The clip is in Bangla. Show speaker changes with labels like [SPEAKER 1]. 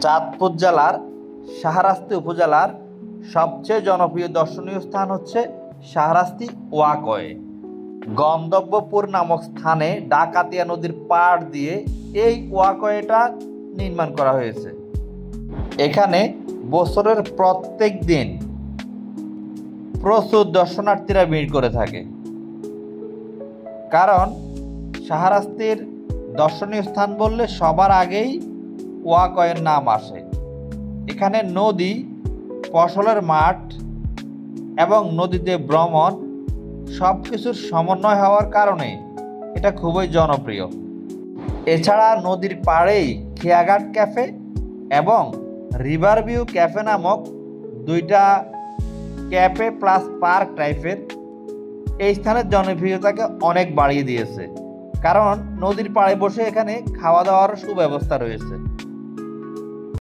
[SPEAKER 1] চাঁদপুর জেলার শাহরাস্তি উপজেলার সবচেয়ে জনপ্রিয় দর্শনীয় স্থান হচ্ছে শাহরাস্তি ওয়াকওয়ে। গন্তব্যপুর নামক স্থানে ডাকাতিয়া নদীর পাড় দিয়ে এই ওয়াকওয়েটা নির্মাণ করা হয়েছে। এখানে বছরের প্রত্যেক দিন প্রচুর দর্শনার্থীরা ভিড় করে থাকে, কারণ শাহরাস্তির দর্শনীয় স্থান বললে সবার আগেই ওয়াকওয়ের নাম আসে। এখানে নদী, ফসলের মাঠ এবং নদীতে ভ্রমণ সব কিছুর সমন্বয় হওয়ার কারণে এটা খুবই জনপ্রিয়। এছাড়া নদীর পাড়েই খেয়াঘাট ক্যাফে এবং রিভার ভিউ ক্যাফে নামক দুইটা ক্যাফে প্লাস পার্ক টাইপের এই স্থানের জনপ্রিয়তাকে অনেক বাড়িয়ে দিয়েছে, কারণ নদীর পাড়ে বসে এখানে খাওয়া দাওয়ার সুব্যবস্থা রয়েছে।